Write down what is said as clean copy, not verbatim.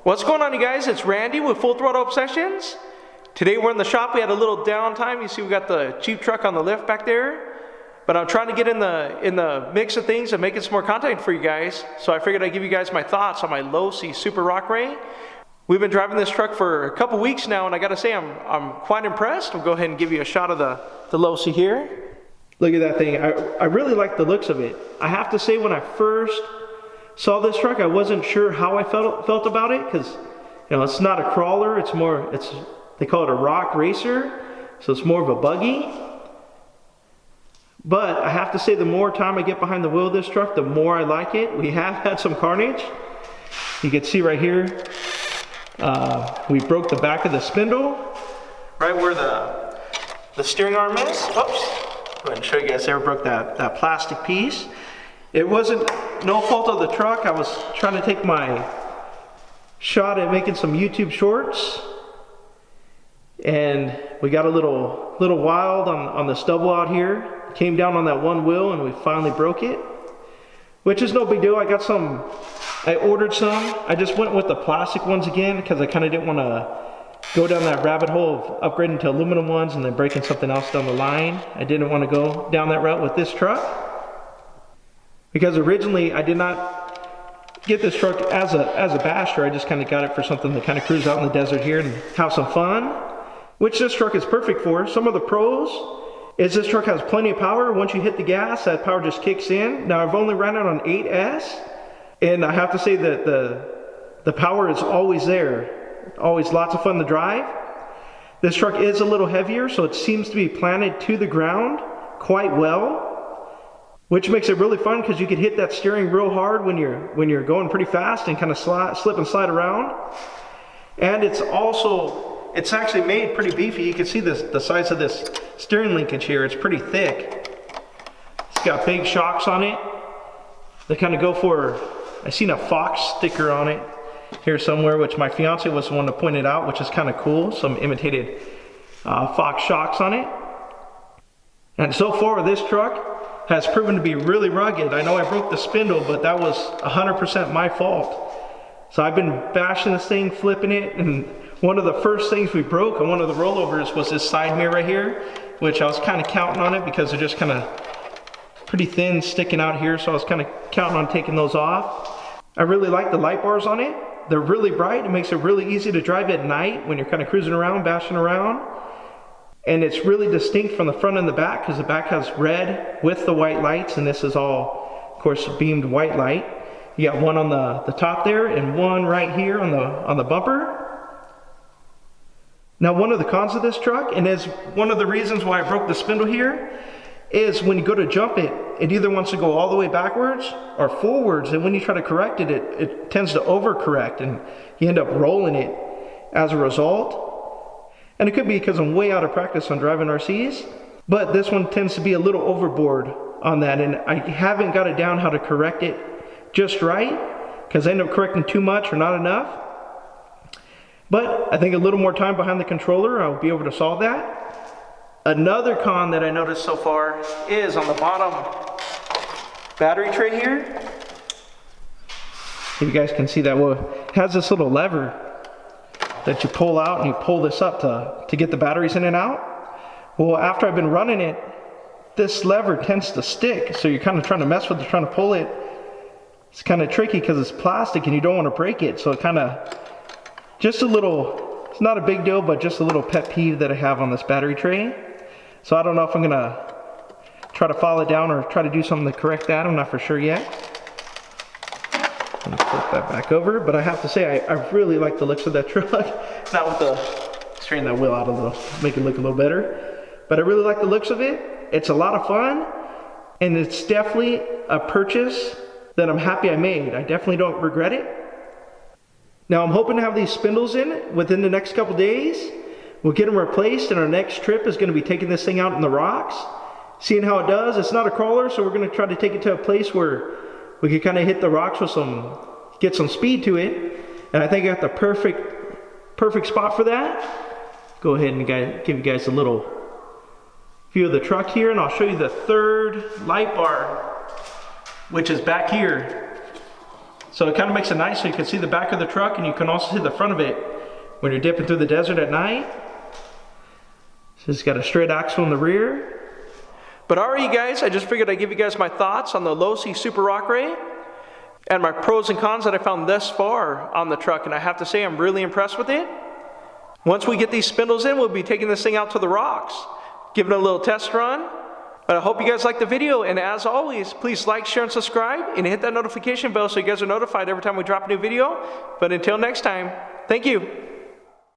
What's going on, you guys? It's Randy with Full Throttle Obsessions. Today we're in the shop. We had a little downtime. You see we got the Jeep truck on the lift back there. But I'm trying to get in the mix of things and making some more content for you guys. So I figured I'd give you guys my thoughts on my Losi Super Rock Rey. We've been driving this truck for a couple weeks now, and I gotta say I'm quite impressed. I'll go ahead and give you a shot of the Losi here. Look at that thing. I really like the looks of it. I have to say, when I first saw this truck, I wasn't sure how I felt about it, because it's not a crawler. They call it a rock racer, so it's more of a buggy. But I have to say, the more time I get behind the wheel of this truck, the more I like it. We have had some carnage. You can see right here, we broke the back of the spindle, right where the steering arm is. Oops. Go ahead and show you guys there. Broke that plastic piece. It wasn't no fault of the truck. I was trying to take my shot at making some YouTube shorts, and we got a little wild on the stubble out here. Came down on that one wheel, and we finally broke it, which is no big deal. I ordered some. I just went with the plastic ones again because I kind of didn't want to go down that rabbit hole of upgrading to aluminum ones and then breaking something else down the line. I didn't want to go down that route with this truck, because originally I did not get this truck as a basher. I just kind of got it for something to kind of cruise out in the desert here and have some fun, which this truck is perfect for. Some of the pros is this truck has plenty of power. Once you hit the gas, that power just kicks in. Now, I've only ran it on 8S, and I have to say that the power is always there. Always lots of fun to drive. This truck is a little heavier, so it seems to be planted to the ground quite well, which makes it really fun because you can hit that steering real hard when you're going pretty fast and kind of slip and slide around. And it's actually made pretty beefy. You can see the size of this steering linkage here. It's pretty thick. It's got big shocks on it. They kind of go for, I seen a Fox sticker on it here somewhere, which my fiance was the one to point it out, which is kind of cool. Some imitated Fox shocks on it. And so far, this truck has proven to be really rugged. I know I broke the spindle, but that was 100% my fault. So I've been bashing this thing, flipping it, and one of the first things we broke on one of the rollovers was this side mirror right here, which I was kind of counting on it because they're just kind of pretty thin sticking out here, so I was kind of counting on taking those off. I really like the light bars on it. They're really bright. It makes it really easy to drive at night when you're kind of cruising around, bashing around. And it's really distinct from the front and the back, because the back has red with the white lights, and this is all, of course, beamed white light. You got one on the top there and one right here on the bumper. Now, one of the cons of this truck, and is one of the reasons why I broke the spindle here, is when you go to jump it, it either wants to go all the way backwards or forwards, and when you try to correct it, it tends to overcorrect, and you end up rolling it as a result. And it could be because I'm way out of practice on driving RCs, but this one tends to be a little overboard on that, and I haven't got it down how to correct it just right, because I end up correcting too much or not enough. But I think a little more time behind the controller, I'll be able to solve that. Another con that I noticed so far is on the bottom battery tray here. If you guys can see that, well, it has this little lever that you pull out, and you pull this up to get the batteries in and out. Well, after I've been running it, this lever tends to stick, so you're kind of trying to mess with it, trying to pull it. It's kind of tricky because it's plastic and you don't want to break it, so it kind of, just a little, it's not a big deal, but just a little pet peeve that I have on this battery tray. So I don't know if I'm gonna try to file it down or try to do something to correct that. I'm not for sure yet. Let me flip that back over, but I have to say, I really like the looks of that truck. Not with the, straighten that wheel out a little, make it look a little better. But I really like the looks of it. It's a lot of fun, and it's definitely a purchase that I'm happy I made. I definitely don't regret it. Now, I'm hoping to have these spindles in within the next couple days. We'll get them replaced, and our next trip is going to be taking this thing out in the rocks, seeing how it does. It's not a crawler, so we're going to try to take it to a place where we can kind of hit the rocks with get some speed to it. And I think I got the perfect spot for that. Go ahead and give you guys a little view of the truck here, and I'll show you the third light bar, which is back here. So it kind of makes it nice so you can see the back of the truck and you can also see the front of it when you're dipping through the desert at night. So it's got a straight axle in the rear. But alright you guys, I just figured I'd give you guys my thoughts on the Losi Super Rock Rey and my pros and cons that I found thus far on the truck, and I have to say I'm really impressed with it. Once we get these spindles in, we'll be taking this thing out to the rocks, giving it a little test run. But I hope you guys liked the video, and as always, please like, share, and subscribe, and hit that notification bell so you guys are notified every time we drop a new video. But until next time, thank you.